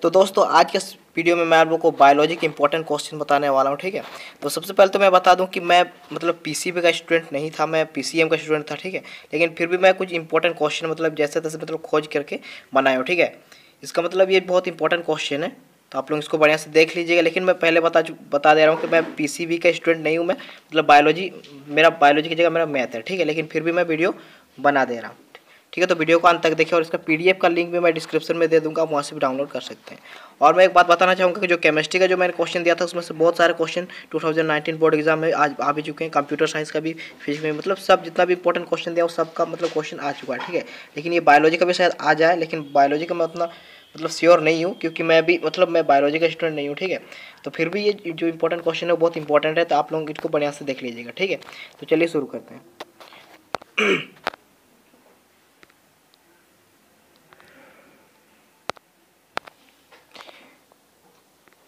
तो दोस्तों आज के इस वीडियो में मैं आप लोगों को बायोलॉजी के इंपॉर्टेंट क्वेश्चन बताने वाला हूँ। ठीक है, तो सबसे पहले तो मैं बता दूं कि मैं मतलब पीसीबी का स्टूडेंट नहीं था, मैं पीसीएम का स्टूडेंट था। ठीक है, लेकिन फिर भी मैं कुछ इंपॉर्टेंट क्वेश्चन मतलब जैसे तैसे मतलब खोज करके बनाया हूँ। ठीक है, इसका मतलब ये बहुत इंपॉर्टेंट क्वेश्चन है, तो आप लोग इसको बढ़िया से देख लीजिएगा। लेकिन मैं पहले बता दे रहा हूँ कि मैं पीसीबी का स्टूडेंट नहीं हूँ, मैं मतलब बायोलॉजी, मेरा बायोलॉजी की जगह मेरा मैथ है। ठीक है, लेकिन फिर भी मैं वीडियो बना दे रहा हूँ। ठीक है, तो वीडियो को अंत तक देखिए और इसका पीडीएफ का लिंक भी मैं डिस्क्रिप्शन में दे दूंगा, आप वहाँ से भी डाउनलोड कर सकते हैं। और मैं एक बात बताना चाहूँगा कि जो केमिस्ट्री का जो मैंने क्वेश्चन दिया था उसमें से बहुत सारे क्वेश्चन 2019 बोर्ड एग्जाम में आज आ भी चुके हैं। कंप्यूटर साइंस का भी, फिजिक्स में, मतलब सब जितना भी इंपॉर्टेंट क्वेश्चन दिया उस सबका मतलब क्वेश्चन आ चुका है। ठीक है, लेकिन ये बायोलॉजी का भी शायद आ जाए, लेकिन बायोलॉजी का मैं उतना मतलब श्योर नहीं हूँ, क्योंकि मैं भी मतलब मैं बायोलॉजी का स्टूडेंट नहीं हूँ। ठीक है, तो फिर भी ये जो इंपॉर्टेंट क्वेश्चन है वो बहुत इंपॉर्टेंट है, तो आप लोग इसको बढ़िया से देख लीजिएगा। ठीक है, तो चलिए शुरू करते हैं।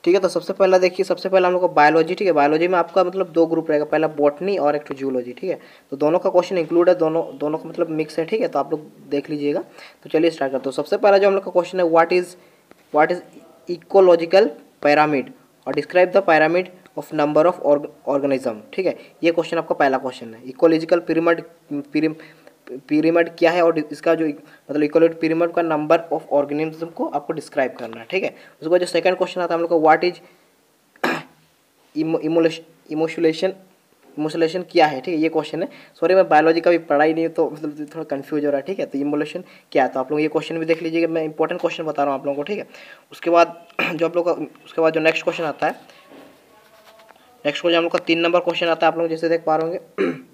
ठीक है, तो सबसे पहला देखिए, सबसे पहला हम लोग को बायोलॉजी। ठीक है, बायोलॉजी में आपका मतलब दो ग्रुप रहेगा, पहला बॉटनी और एक तो जूलॉजी। ठीक है, तो दोनों का क्वेश्चन इंक्लूड है, दोनों दोनों का मतलब मिक्स है। ठीक है, तो आप लोग देख लीजिएगा। तो चलिए स्टार्ट करते हैं। सबसे पहला जो हम लोग का क्वेश्चन है, व्हाट इज इकोलॉजिकल पैरामिड और describe the pyramid of number of organism. ठीक है, ये क्वेश्चन आपका पहला क्वेश्चन है। इकोलॉजिकल पिरामिड क्या है और इसका जो मतलब इक्वलेट पिरामिड का नंबर ऑफ ऑर्गेनिज्म को आपको डिस्क्राइब करना है। ठीक है, उसके बाद जो सेकंड क्वेश्चन आता है हम लोग का, व्हाट इज इमोशुलेशन इमोशुलेशन क्या है। ठीक है, ये क्वेश्चन है। सॉरी, मैं बायोलॉजी का भी पढ़ा ही नहीं, तो मतलब थोड़ा कंफ्यूज हो रहा है। ठीक है, तो इमोलेशन क्या है, तो आप लोग ये क्वेश्चन भी देख लीजिएगा, मैं इंपॉर्टेंट क्वेश्चन बता रहा हूँ आप लोगों को। ठीक है, उसके बाद जो आप लोग का उसके बाद जो नेक्स्ट क्वेश्चन आता है, नेक्स्ट क्वेश्चन हम लोग का 3 नंबर क्वेश्चन आता है, आप लोग जैसे देख पा रहे होंगे।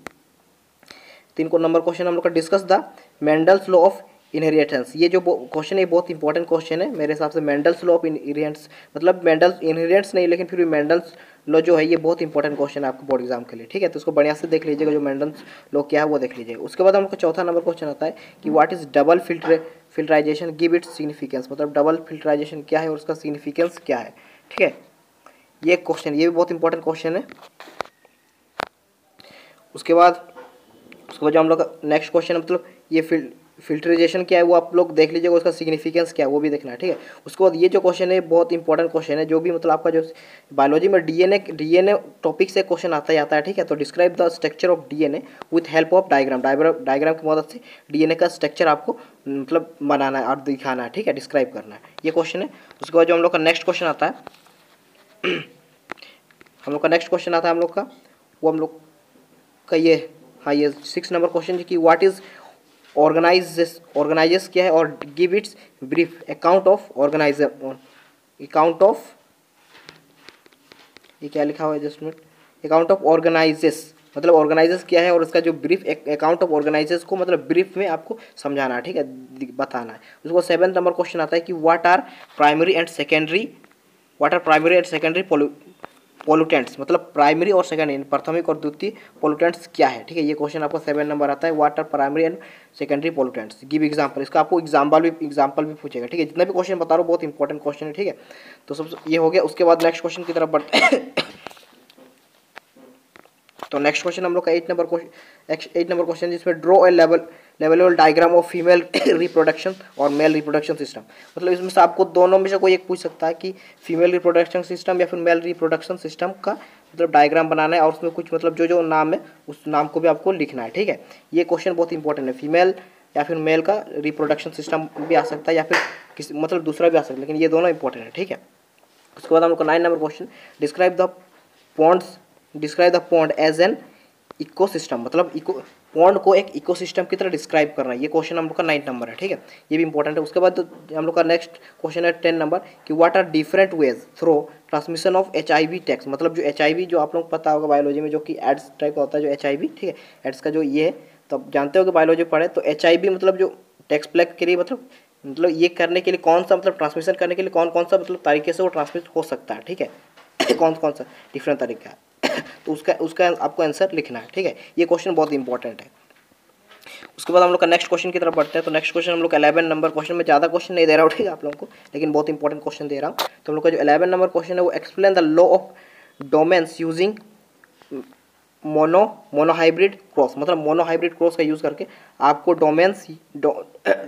3 नंबर क्वेश्चन हम लोग का, discuss the Mendel's law of inheritance. ये जो क्वेश्चन है बहुत इंपॉर्टेंट क्वेश्चन है मेरे हिसाब से। मेंडल्स लॉ ऑफ इनहेरिटेंस मतलब मेंडल्स इनहेरिटेंस नहीं, लेकिन फिर भी मेंडल्स लॉ जो है ये बहुत इंपॉर्टेंट क्वेश्चन है आपको बोर्ड एग्जाम के लिए। ठीक है, तो उसको बढ़िया से देख लीजिएगा, जो मेंडल्स लॉ क्या है वो देख लीजिएगा। उसके बाद हम लोग का चौथा नंबर क्वेश्चन आता है कि what is double filtration, give its significance. मतलब डबल फिल्टराइजेशन क्या है और उसका सिग्निफिकेंस क्या है। ठीक है, ये क्वेश्चन, ये भी बहुत इंपॉर्टेंट क्वेश्चन है। उसके बाद जो हम लोग का नेक्स्ट क्वेश्चन मतलब ये फिल्टराइजेशन क्या है वो आप लोग देख लीजिएगा, उसका सिग्निफिकेंस क्या है वो भी देखना है। ठीक है, उसके बाद ये जो क्वेश्चन है बहुत इंपॉर्टेंट क्वेश्चन है, जो भी मतलब आपका जो बायोलॉजी में डीएनए टॉपिक से क्वेश्चन आता ही आता है। ठीक है, तो describe the structure of DNA with help of diagram की मदद से डीएनए का स्ट्रक्चर आपको मतलब बनाना है और दिखाना है। ठीक है, डिस्क्राइब करना है, ये क्वेश्चन है। उसके बाद जो हम लोग का नेक्स्ट क्वेश्चन आता है, हम लोग का नेक्स्ट क्वेश्चन आता है हम लोग का, वो हम लोग का ये, हाँ, ये 6 नंबर क्वेश्चन कि व्हाट इज ऑर्गेनाइजेस क्या है और give its brief account of account of, ये क्या लिखा हुआ है, just minute, account of organises मतलब ऑर्गेनाइजेस क्या है और उसका जो ब्रीफ अकाउंट ऑफ ऑर्गेनाइजेस को मतलब ब्रीफ में आपको समझाना है। ठीक है, बताना है। उसको 7 नंबर क्वेश्चन आता है कि what are primary and secondary pollutants. मतलब प्राइमरी और सेकेंडरी, प्राथमिक और द्वितीय पोल्यूटेंट्स क्या है। ठीक है, ये क्वेश्चन आपको 7 नंबर आता है, what are primary and secondary pollutants, give example. इसका आपको एग्जांपल भी पूछेगा। ठीक है, जितना भी क्वेश्चन बता रहा हूँ बहुत इंपॉर्टेंट क्वेश्चन है। ठीक है, तो सब ये हो गया। उसके बाद नेक्स्ट क्वेश्चन की तरफ बढ़ते हैं। तो नेक्स्ट क्वेश्चन हम लोग का 8 नंबर क्वेश्चन जिसमें draw a level diagram of female reproduction और मेल रिप्रोडक्शन सिस्टम। मतलब इसमें से आपको दोनों में से कोई एक पूछ सकता है कि फीमेल रिप्रोडक्शन सिस्टम या फिर मेल रिप्रोडक्शन सिस्टम का मतलब डायग्राम बनाना है और उसमें कुछ मतलब जो नाम है उस नाम को भी आपको लिखना है। ठीक है, ये क्वेश्चन बहुत इंपॉर्टेंट है। फीमेल या फिर मेल का रिप्रोडक्शन सिस्टम भी आ सकता है या फिर किसी मतलब दूसरा भी आ सकता है, लेकिन ये दोनों इंपॉर्टेंट है। ठीक है, उसके बाद हम लोग का 9 number question, describe the pond as an ecosystem. मतलब पॉन्ड को एक इकोसिस्टम की तरह डिस्क्राइब करना है। ये क्वेश्चन हम लोग का 9 नंबर है। ठीक है, ये भी इंपॉर्टेंट है। उसके बाद हम लोग का नेक्स्ट क्वेश्चन है 10 नंबर कि what are different ways through transmission of HIV tax. मतलब जो HIV जो आप लोग पता होगा बायोलॉजी में, जो कि एड्स टाइप का होता है जो HIV। ठीक है, एड्स का जो ये है, तो आप जानते हो कि बायोलॉजी पढ़े, तो HIV मतलब जो टैक्स प्लेग के लिए मतलब ये करने के लिए कौन सा मतलब ट्रांसमिशन करने के लिए कौन कौन सा मतलब तरीके से वो ट्रांसमिट हो सकता है। ठीक है, कौन कौन सा डिफरेंट तरीका है, तो उसका आपको आंसर लिखना है। ठीक है, ये क्वेश्चन बहुत इंपॉर्टेंट है। उसके बाद हम लोग का नेक्स्ट क्वेश्चन की तरफ बढ़ते हैं। तो नेक्स्ट क्वेश्चन हम लोग का 11 नंबर क्वेश्चन में ज़्यादा क्वेश्चन नहीं दे रहा हूँ, ठीक है, आप लोगों को, लेकिन बहुत इंपॉर्टेंट क्वेश्चन दे रहा हूँ। तो हम लोग का जो 11 नंबर क्वेश्चन है वो explain the law of domains using monohybrid cross, मतलब मोनोहाइब्रिड क्रॉस का यूज़ करके आपको डोमेन्स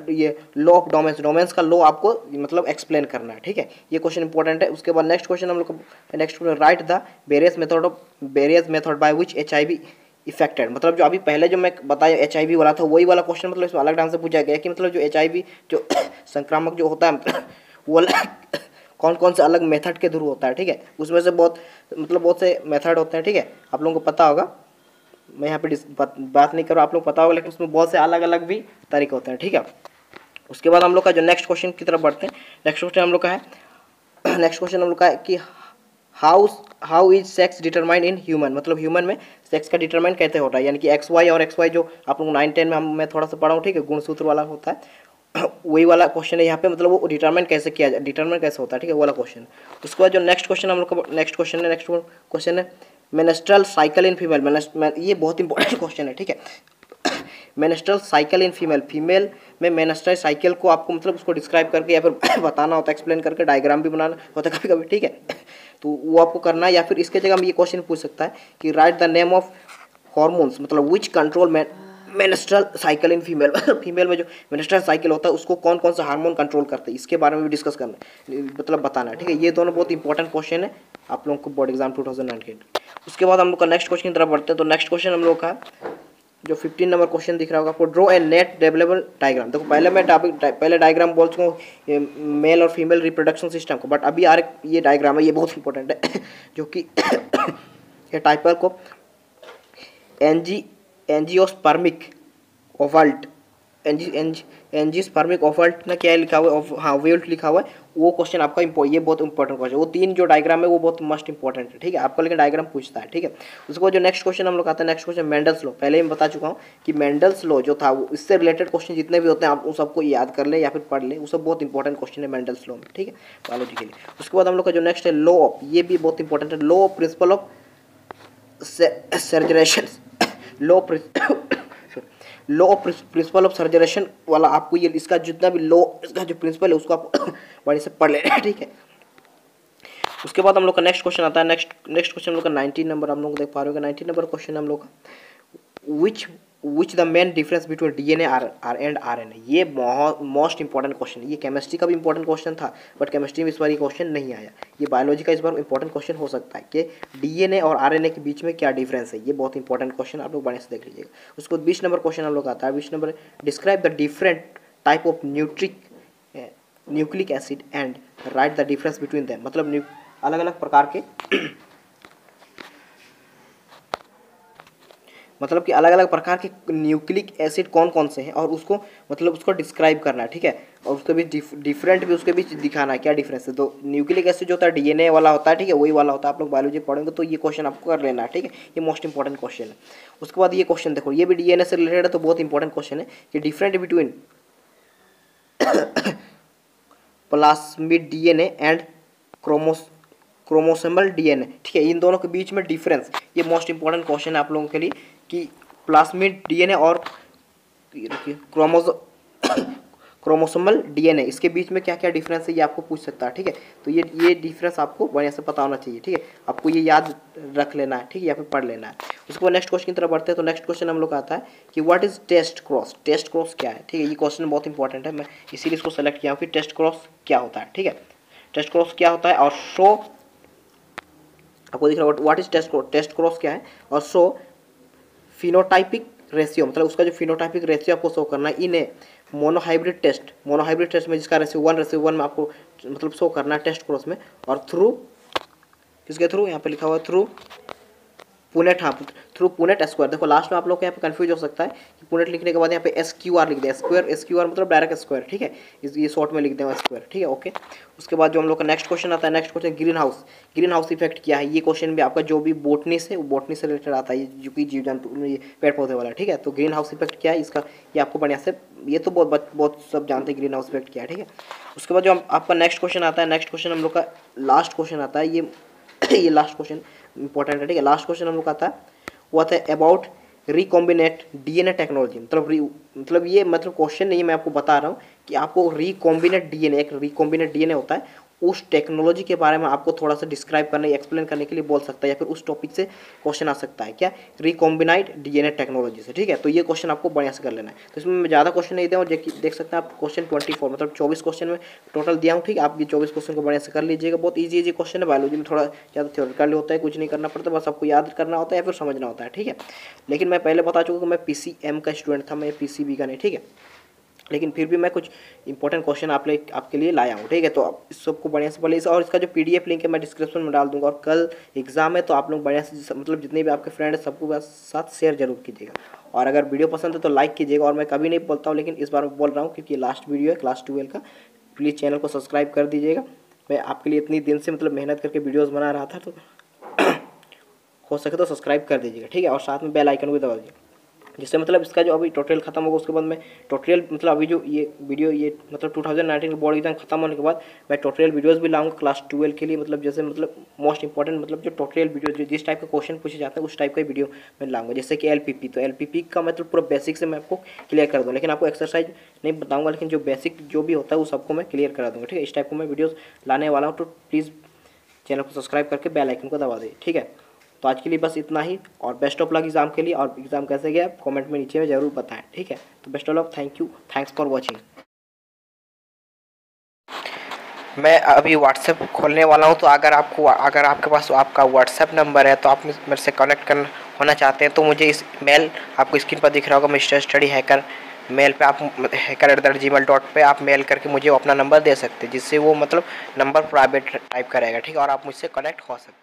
ये लॉ ऑफ डोमेन्स का लॉ आपको मतलब एक्सप्लेन करना है, ठीक है। ये क्वेश्चन इंपॉर्टेंट है। उसके बाद नेक्स्ट क्वेश्चन हम लोग को next right the various method by which HIV affected, मतलब जो अभी पहले जो मैं बताया HIV वाला था वही वाला क्वेश्चन, मतलब इसमें अलग ढंग से पूछा गया कि मतलब जो HIV जो संक्रामक जो होता है वो कौन कौन से अलग मेथड के थ्रू होता है, ठीक है। उसमें से बहुत से मेथड होते हैं, ठीक है, आप लोगों को पता होगा। मैं यहाँ पे बात नहीं कर रहा, आप लोग पता होगा, लेकिन उसमें बहुत से अलग अलग भी तरीके होते हैं, ठीक है। उसके बाद हम लोग का जो नेक्स्ट क्वेश्चन की तरफ बढ़ते हैं। नेक्स्ट क्वेश्चन हम लोग का है नेक्स्ट क्वेश्चन हम लोग का है कि how is sex determined in human, मतलब ह्यूमन में सेक्स का डिटरमाइन कैसे होता है, यानी कि XY और XY जो आप लोग 9-10 में मैं थोड़ा सा पढ़ा हूँ, ठीक है, गुणसूत्र वाला होता है वही वाला क्वेश्चन है यहाँ पे, मतलब वो डिटरमाइन कैसे होता है, ठीक है, वो वाला क्वेश्चन। उसके बाद जो नेक्स्ट क्वेश्चन हम लोग का नेक्स्ट क्वेश्चन है मेनेस्ट्रल साइकिल इन फीमेल। ये बहुत इंपॉर्टेंट क्वेश्चन है, ठीक है। मेनेस्ट्रल साइकिल इन फीमेल में मेनेस्ट्रल साइकिल को आपको मतलब उसको डिस्क्राइब करके या फिर बताना होता है, एक्सप्लेन करके, डायग्राम भी बनाना होता है कभी कभी, ठीक है। तो वो आपको करना है, या फिर इसके जगह में ये क्वेश्चन पूछ सकता है कि write the name of hormones, मतलब which control menstrual cycle in female में जो मेनेस्ट्रल साइकिल होता है उसको कौन कौन सा हार्मोन कंट्रोल करते हैं, इसके बारे में भी डिस्कस करना, मतलब बताना है, ठीक है। ये दोनों बहुत इंपॉर्टेंट क्वेश्चन है आप लोगों को बोर्ड एग्जाम 2019। उसके बाद हम लोग का नेक्स्ट क्वेश्चन की तरफ बढ़ते हैं। तो नेक्स्ट क्वेश्चन हम लोग का जो 15 नंबर क्वेश्चन दिख रहा होगा आपको, ड्रॉ ए नेट डेवलपेबल डायग्राम। देखो पहले मैं पहले डायग्राम बोल चुका हूँ मेल और फीमेल रिप्रोडक्शन सिस्टम को, बट अभी ये डायग्राम है, ये बहुत इंपॉर्टेंट है जो कि ये टाइपर को एंजियोस्पर्मिक ओवल्ट एंजियोस्पर्मिक ओवल्ट ना क्या लिखा हुआ है, हाँ ओवल्ट लिखा हुआ है, वो क्वेश्चन आपका ये बहुत इंपॉर्टेंट क्वेश्चन, वो 3 जो डायग्राम है वो बहुत मस्ट इंपॉर्टेंट है, ठीक है, आपका लेकिन डायग्राम पूछता है, ठीक है। उसके बाद जो नेक्स्ट क्वेश्चन हम लोग आता है, नेक्स्ट क्वेश्चन मेंडल्स लॉ। पहले मैं बता चुका हूँ कि मेंडल्स लॉ जो था वो इससे रिलेटेड क्वेश्चन जितने भी होते हैं आप उन सबको याद कर ले या फिर पढ़ ले, वो सब बहुत इंपॉर्टेंट क्वेश्चन है मेंडल्स लॉ में, ठीक है, बायोलॉजी के लिए। उसके बाद हम लोग का जो नेक्स्ट है लॉ ऑफ, ये भी बहुत इंपॉर्टेंट है, law of principle of segregation law of principle of segregation वाला आपको ये इसका जितना भी लॉ, इसका जो प्रिंसिपल है उसको आप बड़े से पढ़ लेना है, ठीक है। उसके बाद हम लोग का नेक्स्ट क्वेश्चन आता है, नेक्स्ट क्वेश्चन हम लोग का 19 नंबर हम लोग देख पा रहे हो, 19 नंबर क्वेश्चन हम लोग का which the main difference between DNA and RNA। ये मोस्ट इंपॉर्टेंट क्वेश्चन है, ये केमिस्ट्री का भी इंपॉर्टेंट क्वेश्चन था, बट केमिस्ट्री में इस बार ये क्वेश्चन नहीं आया। ये बायोलॉजी का इस बार इंपॉर्टेंट क्वेश्चन हो सकता है कि DNA और RNA के बीच में क्या डिफरेंस है, ये बहुत इंपॉर्टेंट क्वेश्चन आप लोग बड़े से देख लीजिएगा। उसको 20 नंबर क्वेश्चन हम लोग आता है, 20 number describe the different type of nucleic acid and right the difference between them, मतलब अलग अलग प्रकार के मतलब कि अलग अलग प्रकार के न्यूक्लिक एसिड कौन कौन से हैं और उसको मतलब उसको डिस्क्राइब करना है, ठीक है, और उसके बीच डिफरेंट भी उसके बीच दिखाना है क्या डिफरेंस है। तो न्यूक्लिक एसिड जो होता है DNA वाला होता है, ठीक है, वही वाला होता है, आप लोग बायोलॉजी पढ़ेंगे तो ये क्वेश्चन आपको कर लेना है, ठीक है, ये मोस्ट इंपॉर्टेंट क्वेश्चन है। उसके बाद ये क्वेश्चन देखो, ये भी DNA से रिलेटेड है, तो बहुत इंपॉर्टेंट क्वेश्चन है कि different between plasmid DNA and chromosomal DNA, ठीक है, इन दोनों के बीच में डिफरेंस, ये मोस्ट इंपॉर्टेंट क्वेश्चन है आप लोगों के लिए कि प्लास्मिड DNA और क्रोमोसोमल DNA इसके बीच में क्या क्या डिफरेंस है ये आपको पूछ सकता है, ठीक है। तो ये डिफरेंस आपको बढ़िया से पता होना चाहिए, ठीक है, आपको ये याद रख लेना है, ठीक है, या फिर पढ़ लेना है। उसके बाद नेक्स्ट क्वेश्चन की तरफ बढ़ते हैं। तो नेक्स्ट क्वेश्चन हम लोग आता है कि व्हाट इज टेस्ट क्रॉस क्या है, ठीक है, ये क्वेश्चन बहुत इंपॉर्टेंट है, मैं इसीलिए इसको सेलेक्ट किया हूँ कि टेस्ट क्रॉस क्या होता है, ठीक है, टेस्ट क्रॉस क्या होता है। और शो आपको दिख रहा है व्हाट इज टेस्ट क्रॉस क्या है, और शो फिनोटाइपिक रेशियो, मतलब उसका जो फिनोटाइपिक रेशियो आपको शो करना है इन ए मोनोहाइब्रिड टेस्ट में जिसका रेशियो 1:1 में आपको मतलब शो करना है टेस्ट क्रॉस में, और थ्रू किसके थ्रू, यहाँ पे लिखा हुआ है थ्रू पुनेट, हाँ थ्रू पुनेट स्क्वायर। देखो लास्ट में आप लोग को यहाँ पे कंफ्यूज हो सकता है कि पुनेट लिखने के बाद यहाँ पे SQR लिख दिया, स्क्वायर मतलब डायरेक्ट स्क्वायर, ठीक है, ये शॉर्ट में लिख दें स्क्वायर, ठीक है, ओके। उसके बाद जो हम लोग का नेक्स्ट क्वेश्चन आता है, next question green house effect क्या है। ये क्वेश्चन भी आपका जो भी बोटनी से रिलेटेड आता है, जो कि जीव जंतु पेड़ पौधे वाला, ठीक है। तो ग्रीन हाउस इफेक्ट क्या है इसका, ये आपको बढ़िया से, ये तो बहुत सब जानते हैं ग्रीन हाउस इफेक्ट क्या है, ठीक है। उसके बाद जो आपका नेक्स्ट क्वेश्चन आता है, नेक्स्ट क्वेश्चन हम लोग का लास्ट क्वेश्चन आता है, ये लास्ट क्वेश्चन इंपॉर्टेंट है, ठीक है। लास्ट क्वेश्चन हम लोग का आता है वो था अबाउट रिकॉम्बिनेट DNA टेक्नोलॉजी, मतलब ये मतलब क्वेश्चन नहीं, मैं आपको बता रहा हूँ कि आपको रिकॉम्बिनेट DNA होता है उस टेक्नोलॉजी के बारे में आपको थोड़ा सा डिस्क्राइब करने एक्सप्लेन करने के लिए बोल सकता है, या फिर उस टॉपिक से क्वेश्चन आ सकता है। क्या? रिकॉम्बिनाइड डीएनए टेक्नोलॉजी से, ठीक है। तो ये क्वेश्चन आपको बढ़िया से कर लेना है। तो इसमें मैं ज़्यादा क्वेश्चन नहीं दिया हूँ, देख सकते हैं आप क्वेश्चन 24 मतलब 24 क्वेश्चन में टोटल दिया हूँ, ठीक है। आप ये 24 क्वेश्चन को बढ़िया से कर लीजिएगा। बहुत ईजी क्वेश्चन है। बायोलॉजी में थोड़ा ज़्यादा थ्योरेटिकल होता है, कुछ नहीं करना पड़ता, बस आपको याद करना होता है या फिर समझना होता है, ठीक है। लेकिन मैं पहले बता चुका कि मैं पीसीएम का स्टूडेंट था, मैं पीसीबी का नहीं, ठीक है। लेकिन फिर भी मैं कुछ इंपॉर्टेंट क्वेश्चन आपके लिए लाया हूँ, ठीक है। तो आप इस सबको बढ़िया से पढ़, और इसका जो पीडीएफ लिंक है मैं डिस्क्रिप्शन में डाल दूंगा। और कल एग्जाम है तो आप लोग बढ़िया से मतलब जितने भी आपके फ्रेंड हैं सबको साथ शेयर जरूर कीजिएगा। और अगर वीडियो पसंद है तो लाइक कीजिएगा। और मैं कभी नहीं बोलता हूँ, लेकिन इस बार मैं बोल रहा हूँ क्योंकि ये लास्ट वीडियो है क्लास 12 का। प्लीज़ चैनल को सब्सक्राइब कर दीजिएगा। मैं आपके लिए इतनी दिन से मतलब मेहनत करके वीडियोज़ बना रहा था, तो हो सके तो सब्सक्राइब कर दीजिएगा, ठीक है। और साथ में बेल आइकन भी दबा दीजिए, जिससे मतलब इसका जो अभी ट्यूटोरियल खत्म होगा उसके बाद मैं ट्यूटोरियल मतलब अभी जो ये वीडियो ये मतलब 2019 के बोर्ड एग्जाम खत्म होने के बाद मैं ट्यूटोरियल वीडियोस भी लाऊंगा क्लास 12 के लिए। मतलब जैसे मतलब मोस्ट इंपॉर्टेंट मतलब जो ट्यूटोरियल वीडियो जो जिस टाइप का क्वेश्चन पूछे जाते हैं उस टाइप का वीडियो मैं लाऊंगा। जैसे कि एलपीपी, तो एलपीपी का मतलब पूरा बेसिक से मैं आपको क्लियर कर दूँ, लेकिन आपको एक्सरसाइज नहीं बताऊँगा, लेकिन जो बेसिक जो भी होता है वो सबको मैं क्लियर करा दूँगा, ठीक है। इस टाइप को मैं वीडियोज़ लाने वाला हूँ। तो प्लीज़ चैनल को सब्सक्राइब करके बेल आइकन को दबा दीजिए, ठीक है। तो आज के लिए बस इतना ही, और बेस्ट ऑफ लक एग्जाम के लिए। और एग्जाम कैसे गया कमेंट में नीचे में ज़रूर बताएं, ठीक है। तो best of luck, thank you, thanks for watching. मैं अभी व्हाट्सएप खोलने वाला हूं, तो अगर आपके पास आपका व्हाट्सएप नंबर है तो आप मेरे से कनेक्ट होना चाहते हैं तो मुझे इस मेल आपको स्क्रीन पर दिख रहा होगा मिस्टर स्टडी हैकर मेल पे आप hacker@gmail.पे आप मेल करके मुझे अपना नंबर दे सकते हैं, जिससे वो मतलब नंबर प्राइवेट टाइप करेगा, ठीक है। और आप मुझसे कनेक्ट हो सकते हैं।